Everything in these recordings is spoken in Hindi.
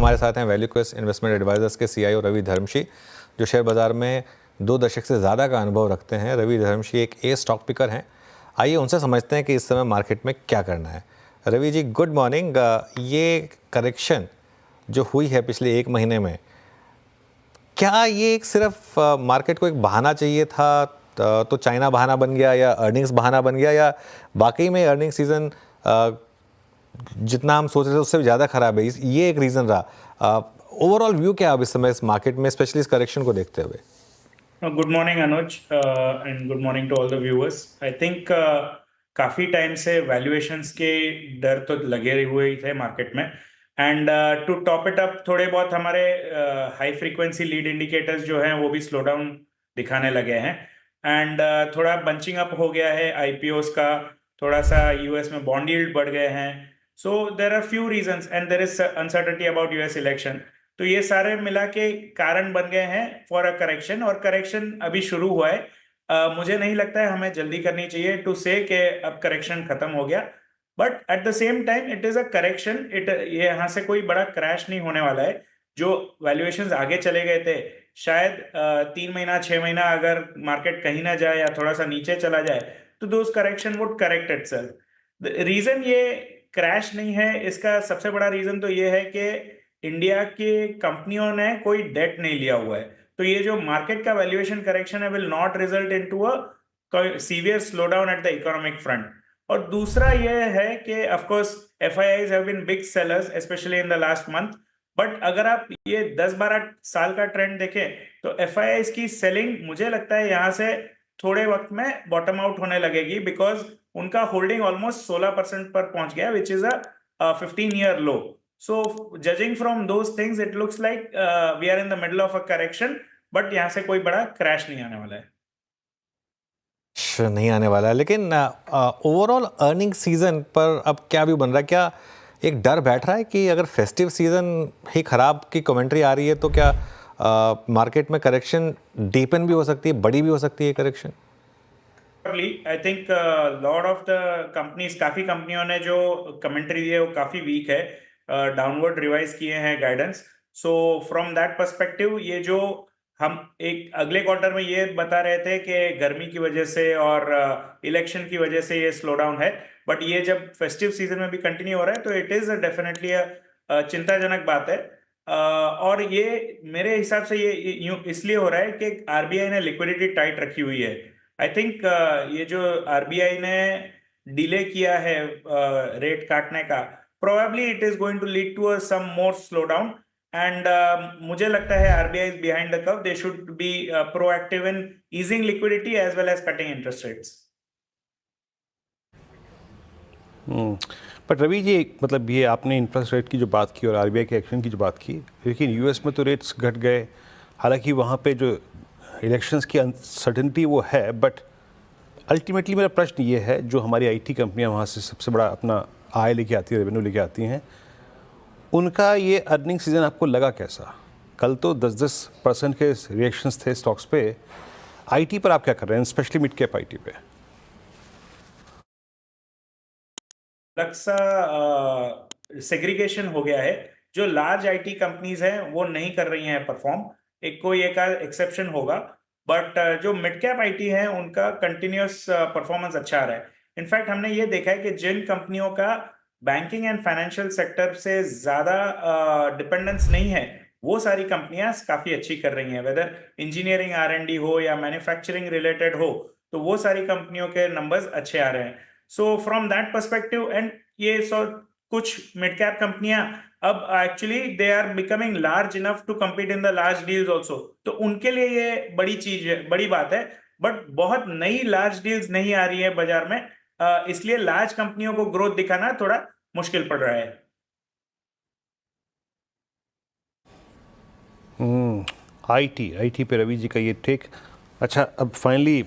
हमारे साथ हैं वैल्यू क्वेस्ट इन्वेस्टमेंट एडवाइजर्स के सीईओ रवि धर्मशी, जो शेयर बाजार में 2 दशक से ज़्यादा का अनुभव रखते हैं। रवि धर्मशी एक स्टॉक पिकर हैं। आइए उनसे समझते हैं कि इस समय मार्केट में क्या करना है। Ravi ji, good morning. ये करेक्शन जो हुई है पिछले 1 महीने में, क्या ये एक सिर्फ मार्केट को एक बहाना चाहिए था, तो चाइना बहाना बन गया, या अर्निंग्स बहाना बन गया, या वाकई में अर्निंग सीजन जितना हम सोच रहे थे उससे भी ज़्यादा खराब है, ये एक रीज़न रहा? ओवरऑल व्यू क्या अब इस समय इस मार्केट में, स्पेशली इस करेक्शन को देखते हुए? Good morning Anuj and good morning to all the viewers. I think काफ़ी टाइम से वैल्यूएशंस के डर तो लगे हुए ही थे मार्केट में, and to top it up थोड़े बहुत हमारे हाई फ्रीक्वेंसी लीड इंडिकेटर्स जो हैं वो भी स्लो डाउन दिखाने लगे हैं, एंड थोड़ा बंचिंग अप हो गया है आईपीओस का, थोड़ा सा यूएस में बॉन्ड यील्ड बढ़ गए हैं। So there are few reasons and there is uncertainty about US election. तो ये सारे मिला के कारण बन गए हैं फॉर अ करेक्शन, और करेक्शन अभी शुरू हुआ है। मुझे नहीं लगता है हमें जल्दी करनी चाहिए टू से कि अब करेक्शन खत्म हो गया, but at the same time it is a correction. ये यहाँ से कोई बड़ा क्रैश नहीं होने वाला है। जो वैल्यूएशंस आगे चले गए थे, शायद 3 महीना 6 महीना अगर मार्केट कहीं ना जाए या थोड़ा सा नीचे चला जाए तो those correction would correct itself. Reason ये क्रैश नहीं है, इसका सबसे बड़ा रीजन तो ये है कि इंडिया के कंपनियों ने कोई डेट नहीं लिया हुआ है। तो ये जो मार्केट का वैल्यूएशन करेक्शन है will not result into a severe slow down at the economic front. और दूसरा ये है कि of course FIIs have been big sellers specially in the last month, but अगर आप ये 10-12 साल का ट्रेंड देखें तो एफआईआईज की सेलिंग मुझे लगता है यहाँ से थोड़े वक्त में बॉटम आउट होने लगेगी, बिकॉज उनका होल्डिंग ऑलमोस्ट 16% पर पहुंच गया, which is a 15-year low. So judging from those things, it looks like we are in the middle of a correction, but यहाँ से कोई बड़ा क्रैश नहीं आने वाला है। नहीं आने वाला है, लेकिन ओवरऑल अर्निंग सीजन पर अब क्या व्यू बन रहा है? क्या एक डर बैठ रहा है कि अगर फेस्टिव सीजन ही खराब की कमेंट्री आ रही है तो क्या मार्केट में करेक्शन डीपन भी हो सकती है, बड़ी भी हो सकती है correction? I think lot of the companies, काफी कंपनियों ने जो कमेंट्री दी है वो काफी वीक है, डाउनवर्ड रिवाइज किए हैं guidance. So from that perspective ये जो हम एक अगले क्वार्टर में ये बता रहे थे कि गर्मी की वजह से और इलेक्शन की वजह से ये स्लो डाउन है, बट ये जब फेस्टिव सीजन में भी कंटिन्यू हो रहा है तो इट इज डेफिनेटली चिंताजनक बात है। और ये मेरे हिसाब से ये यूं इसलिए हो रहा है कि आरबीआई ने लिक्विडिटी टाइट रखी हुई है। आई थिंक ये जो आरबीआई ने डिले किया है रेट काटने का, probably it is going to lead to some more slow down, and मुझे लगता है RBI is behind the curve. They should be proactive in easing liquidity as well as cutting interest rates. But Ravi ji, मतलब ये आपने इंटरेस्ट रेट की जो बात की और आरबीआई के एक्शन की जो बात की, लेकिन यूएस में तो रेट्स घट गए। हालांकि वहाँ पे जो इलेक्शंस की अनसर्टेनिटी वो है, बट अल्टीमेटली मेरा प्रश्न ये है, जो हमारी आईटी कंपनियां वहाँ से सबसे बड़ा अपना आय लेके आती है, रेवेन्यू लेके आती हैं, उनका ये अर्निंग सीजन आपको लगा कैसा? कल तो 10% के रिएक्शंस थे स्टॉक्स पे। आईटी पर आप क्या कर रहे हैं, स्पेशली मिड कैप आईटी पे? सा सेग्रीगेशन हो गया है। जो लार्ज आईटी कंपनीज हैं वो नहीं कर रही हैं परफॉर्म, कोई एक एक्सेप्शन होगा, बट जो मिड कैप आईटी है उनका कंटिन्यूस परफॉर्मेंस अच्छा आ रहा है। इनफैक्ट हमने ये देखा है कि जिन कंपनियों का बैंकिंग एंड फाइनेंशियल सेक्टर से ज्यादा डिपेंडेंस नहीं है, वो सारी कंपनियां काफी अच्छी कर रही हैं, वेदर इंजीनियरिंग आर&डी हो या मैन्युफैक्चरिंग रिलेटेड हो, तो वो सारी कंपनियों के नंबर्स अच्छे आ रहे हैं। So from that perspective, and ये कुछ मिड कैप कंपनियां अब actually they are becoming large enough to compete in the large deals also, तो उनके लिए ये बड़ी चीज है, बड़ी बात है। बट बहुत नई लार्ज डील्स नहीं आ रही है बाजार में, इसलिए लार्ज कंपनियों को ग्रोथ दिखाना थोड़ा मुश्किल पड़ रहा है। आईटी पे रवि जी का ये टेक। अच्छा, अब फाइनली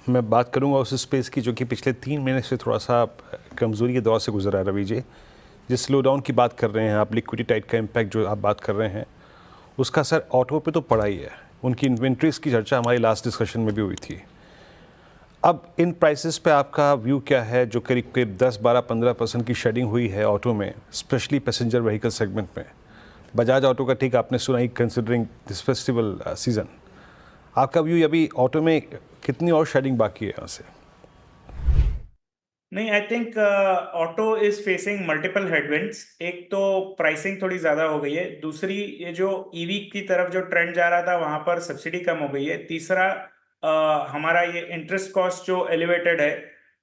मैं बात करूंगा उस स्पेस की जो कि पिछले 3 महीने से थोड़ा सा कमज़ोरी के दौर से गुजरा है। रवि जी, जिस स्लो डाउन की बात कर रहे हैं आप, लिक्विडिटी टाइट का इम्पैक्ट जो आप बात कर रहे हैं, उसका असर ऑटो पे तो पड़ा ही है। उनकी इन्वेंट्रीज की चर्चा हमारी लास्ट डिस्कशन में भी हुई थी। अब इन प्राइसेस पे आपका व्यू क्या है, जो करीब करीब 10, 12, 15% की शेडिंग हुई है ऑटो में, स्पेशली पैसेंजर व्हीकल सेगमेंट में? बजाज ऑटो का ठीक आपने सुना ही, कंसिडरिंग दिस फेस्टिवल सीजन, आपका व्यू अभी ऑटो में कितनी और शेडिंग बाकी है यहाँ से? नहीं, I think auto is facing multiple headwinds. एक तो प्राइसिंग थोड़ी ज्यादा हो गई है, दूसरी ये जो ईवी की तरफ जो ट्रेंड जा रहा था वहां पर सब्सिडी कम हो गई है, तीसरा हमारा ये इंटरेस्ट कॉस्ट जो एलिवेटेड है,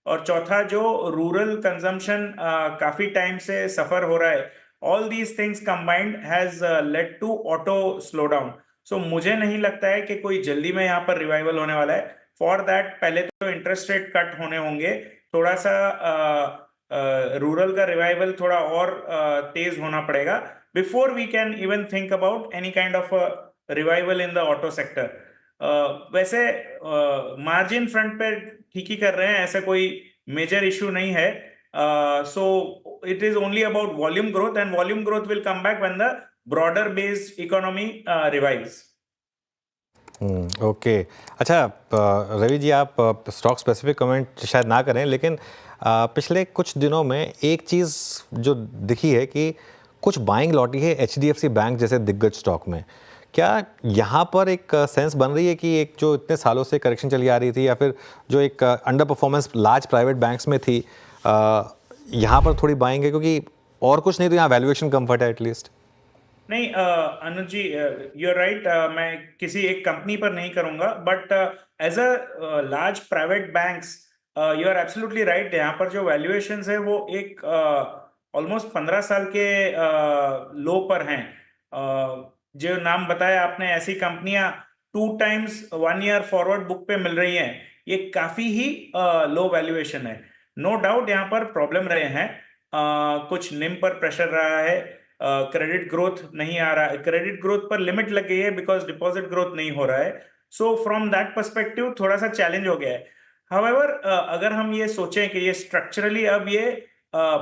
और चौथा जो रूरल कंजम्पशन काफी टाइम से सफर हो रहा है। All these things combined has led to auto slow down. So मुझे नहीं लगता है कि कोई जल्दी में यहाँ पर रिवाइवल होने वाला है। फॉर दैट पहले तो इंटरेस्ट रेट कट होने होंगे, थोड़ा सा रूरल का रिवाइवल थोड़ा और तेज होना पड़ेगा before we can even think about any kind of revival in the auto sector. वैसे मार्जिन फ्रंट पे ठीक ही कर रहे हैं, ऐसा कोई मेजर इशू नहीं है। So it is only about volume growth, and volume growth will come back when the broader based economy revives. Okay. अच्छा, रवि जी, आप स्टॉक स्पेसिफिक कमेंट शायद ना करें, लेकिन पिछले कुछ दिनों में एक चीज़ जो दिखी है कि कुछ बाइंग लौटी है HDFC बैंक जैसे दिग्गज स्टॉक में। क्या यहाँ पर एक सेंस बन रही है कि एक जो इतने सालों से करेक्शन चली आ रही थी, या फिर जो एक under performance large private banks में थी, यहाँ पर थोड़ी बाइंग है, क्योंकि और कुछ नहीं तो यहाँ वैल्यूएशन कम्फर्ट है एटलीस्ट? नहीं, Anuj ji, you are right. मैं किसी एक कंपनी पर नहीं करूंगा, but as a large private banks you are absolutely right. यहाँ पर जो वैल्यूएशंस है वो एक ऑलमोस्ट 15 साल के लो पर हैं। जो नाम बताया आपने, ऐसी कंपनियां 2 times 1 year फॉरवर्ड बुक पे मिल रही हैं, ये काफी ही लो वैल्यूएशन है। नो डाउट यहाँ पर प्रॉब्लम रहे हैं, कुछ निम पर प्रेशर रहा है, क्रेडिट ग्रोथ नहीं आ रहा है, क्रेडिट ग्रोथ पर लिमिट लग गई है बिकॉज डिपॉजिट ग्रोथ नहीं हो रहा है। सो फ्रॉम दैट पर्सपेक्टिव थोड़ा सा चैलेंज हो गया है। हाउएवर अगर हम ये सोचें कि ये स्ट्रक्चरली अब ये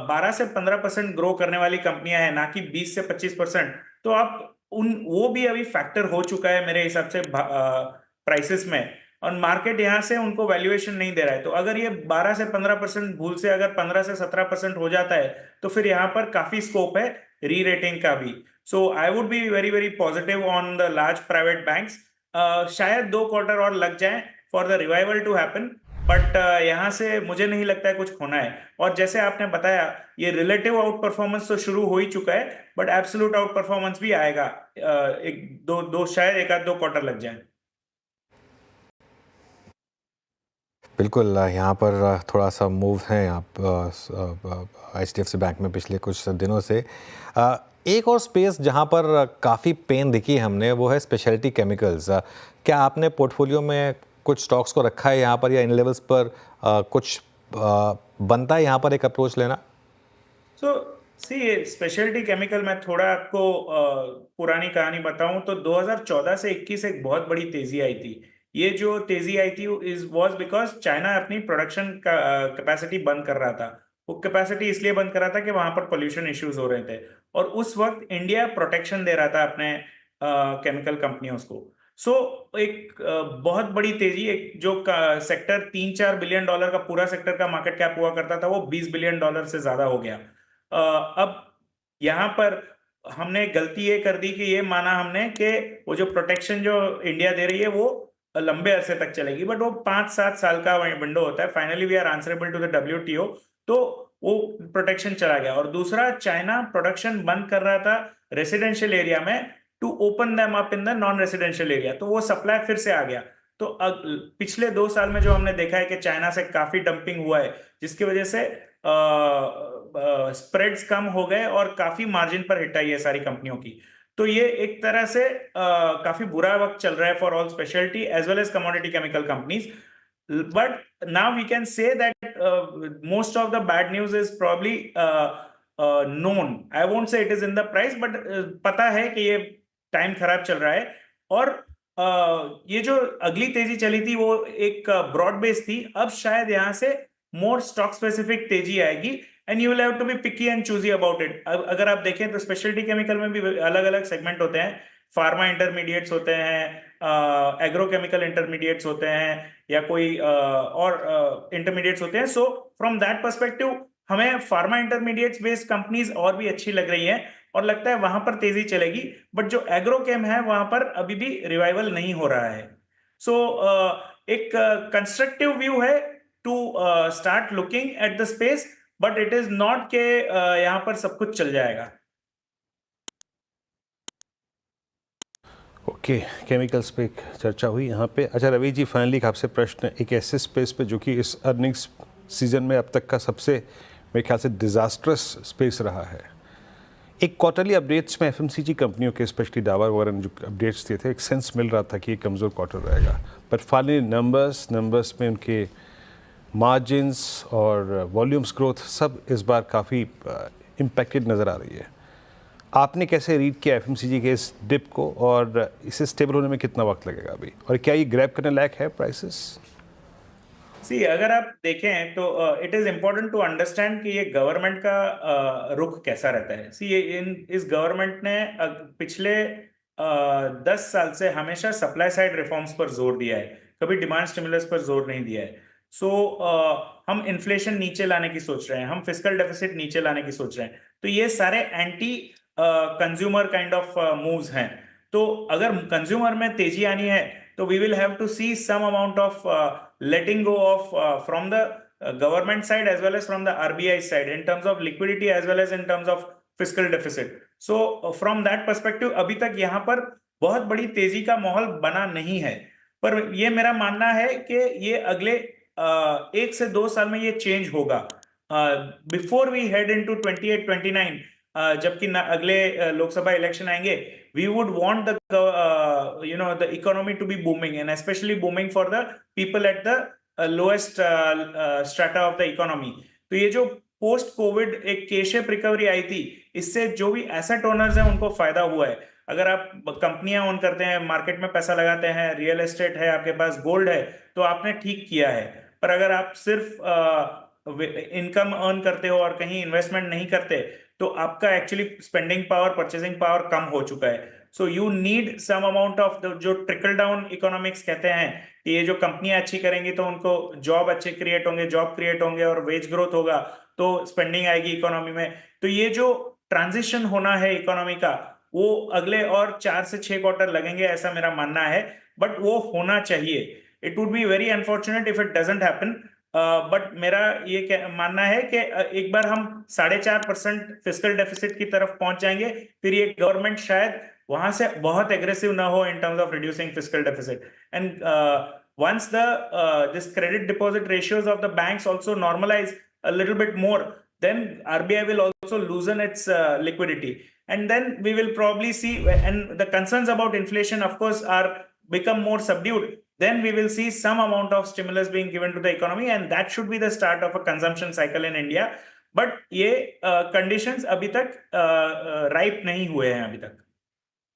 12 से 15% ग्रो करने वाली कंपनियां हैं, ना कि 20 से 25%, तो आप उन वो भी अभी फैक्टर हो चुका है मेरे हिसाब से प्राइसेस में, और मार्केट यहाँ से उनको वैल्यूएशन नहीं दे रहा है। तो अगर ये 12 से 15% भूल से अगर 15 से 17% हो जाता है, तो फिर यहाँ पर काफी स्कोप है री रेटिंग का भी। So I would be very very positive on the large private banks. शायद 2 क्वार्टर और लग जाए for the revival to happen, but यहाँ से मुझे नहीं लगता है कुछ खोना है। और जैसे आपने बताया, ये रिलेटिव आउट परफॉर्मेंस तो शुरू हो ही चुका है, बट एब्सोल्यूट आउट परफॉर्मेंस भी आएगा। एक दो शायद एक आध 2 क्वार्टर लग जाए। बिल्कुल, यहाँ पर थोड़ा सा मूव है आप HDFC बैंक में पिछले कुछ दिनों से। एक और स्पेस जहाँ पर काफ़ी पेन दिखी है हमने, वो है स्पेशलिटी केमिकल्स। क्या आपने पोर्टफोलियो में कुछ स्टॉक्स को रखा है यहाँ पर, या इन लेवल्स पर कुछ बनता है यहाँ पर एक अप्रोच लेना? सो सी, स्पेशलिटी केमिकल में थोड़ा आपको पुरानी कहानी बताऊं तो 2014 से 21 एक बहुत बड़ी तेजी आई थी। ये जो तेजी आई थी इज वाज बिकॉज चाइना अपनी प्रोडक्शन का कैपेसिटी बंद कर रहा था। वो कैपेसिटी इसलिए बंद कर रहा था कि वहां पर पोल्यूशन इश्यूज हो रहे थे, और उस वक्त इंडिया प्रोटेक्शन दे रहा था अपने केमिकल कंपनियों को। सो एक बहुत बड़ी तेजी, एक जो सेक्टर $3-4 बिलियन का पूरा सेक्टर का मार्केट कैप हुआ करता था, वो $20 बिलियन से ज्यादा हो गया। अब यहाँ पर हमने गलती ये कर दी कि ये माना हमने कि वो जो प्रोटेक्शन जो इंडिया दे रही है वो लंबे अरसे तक चलेगी, बट वो 5-7 साल का विंडो होता है। Finally we are answerable to the WTO, तो वो प्रोटेक्शन चला गया। और दूसरा, चाइना प्रोडक्शन बंद कर रहा था रेसिडेंशियल एरिया में to open them up in the non residential area, तो वो सप्लाई फिर से आ गया। तो पिछले 2 साल में जो हमने देखा है कि चाइना से काफी डंपिंग हुआ है, जिसकी वजह से स्प्रेड्स कम हो गए और काफी मार्जिन पर हिट आई है सारी कंपनियों की। तो ये एक तरह से काफी बुरा वक्त चल रहा है for all speciality as well as commodity chemical companies. But now we can say that most of the bad news is probably known. I won't say it is in the price, but पता है कि ये टाइम खराब चल रहा है। और ये जो अगली तेजी चली थी वो एक ब्रॉड बेस थी। अब शायद यहाँ से मोर स्टॉक स्पेसिफिक तेजी आएगी, and you will have to be picky and choosy about it. अगर आप देखें तो स्पेशलिटी केमिकल में भी अलग अलग सेगमेंट होते हैं। फार्मा इंटरमीडिएट्स होते हैं, एग्रोकेमिकल इंटरमीडिएट्स होते हैं, या कोई और इंटरमीडिएट्स होते हैं। सो फ्रॉम दैट पर्सपेक्टिव हमें फार्मा इंटरमीडिएट्स बेस्ड कंपनीज और भी अच्छी लग रही हैं और लगता है वहां पर तेजी चलेगी, बट जो एग्रोकेम है वहां पर अभी भी रिवाइवल नहीं हो रहा है। सो एक कंस्ट्रक्टिव व्यू है to start looking at the space, but it is not के यहाँ पर सब कुछ चल जाएगा। ओके, केमिकल्स पे एक चर्चा हुई यहाँ पे। अच्छा रवि जी, फाइनली एक आपसे प्रश्न, एक ऐसे स्पेस पे जो कि इस अर्निंग्स सीजन में अब तक का सबसे मेरे ख्याल से डिजास्ट्रस स्पेस रहा है। एक क्वार्टरली अपडेट्स में एफएमसीजी कंपनियों के स्पेशली डाबर वगैरह जो अपडेट्स दिए थे, एक सेंस मिल रहा था कि ये कमज़ोर क्वार्टर रहेगा, बट फाइनली नंबर्स में उनके मार्जिन्स और वॉल्यूम्स ग्रोथ सब इस बार काफ़ी इम्पैक्टेड नज़र आ रही है। आपने कैसे रीड किया एफएमसीजी के इस डिप को, और इसे स्टेबल होने में कितना वक्त लगेगा अभी, और क्या ये ग्रैब करने लायक है प्राइसेस? सी अगर आप देखें तो it is important to understand कि ये गवर्नमेंट का रुख कैसा रहता है। सी इस गवर्नमेंट ने पिछले 10 साल से हमेशा सप्लाई साइड रिफॉर्म्स पर जोर दिया है, कभी डिमांड स्टिमुलस पर जोर नहीं दिया है। सो हम इन्फ्लेशन नीचे लाने की सोच रहे हैं, हम फिस्कल डेफिसिट नीचे लाने की सोच रहे हैं, तो ये सारे anti consumer kind of moves हैं। तो अगर कंज्यूमर में तेजी आनी है तो we will have to see some amount of letting go of from the government side as well as from the RBI side in terms of liquidity as well as in terms of fiscal deficit. So from that perspective अभी तक यहाँ पर बहुत बड़ी तेजी का माहौल बना नहीं है, पर ये मेरा मानना है कि ये अगले 1 से 2 साल में ये चेंज होगा। बिफोर वी हेड इनटू 28-29, जबकि अगले लोकसभा इलेक्शन आएंगे, we would want the economy to be booming, and especially booming for the people at the lowest strata of the economy. तो ये जो पोस्ट कोविड एक के शेप रिकवरी आई थी, इससे जो भी एसेट ओनर्स हैं उनको फायदा हुआ है। अगर आप कंपनियां ओन करते हैं, मार्केट में पैसा लगाते हैं, रियल एस्टेट है, आपके पास गोल्ड है, तो आपने ठीक किया है। पर अगर आप सिर्फ इनकम अर्न करते हो और कहीं इन्वेस्टमेंट नहीं करते, तो आपका actually spending power, purchasing power कम हो चुका है। So you need some amount of जो ट्रिकल डाउन इकोनॉमिक्स कहते हैं, कि ये जो कंपनियां अच्छी करेंगी तो उनको जॉब अच्छे क्रिएट होंगे, जॉब क्रिएट होंगे और वेज ग्रोथ होगा, तो स्पेंडिंग आएगी इकोनॉमी में। तो ये जो ट्रांजिशन होना है इकोनॉमी का, वो अगले और 4 से 6 क्वार्टर लगेंगे, ऐसा मेरा मानना है, बट वो होना चाहिए। It would be very unfortunate if it doesn't happen, but मेरा ये मानना है कि एक बार हम 4.5% फिस्कल डेफिसिट की तरफ पहुंच जाएंगे, फिर ये गवर्नमेंट शायद वहां से बहुत एग्रेसिव ना हो in terms of reducing fiscal deficit. And once this credit deposit ratios of the banks also normalize a little bit more, then RBI will also loosen its liquidity, and then we will probably see, and the concerns about inflation of course are become more subdued, then we will see some amount of stimulus being given to the economy, and that should be the start of a consumption cycle in India. But ये conditions अभी तक ripe नहीं हुए हैं अभी तक।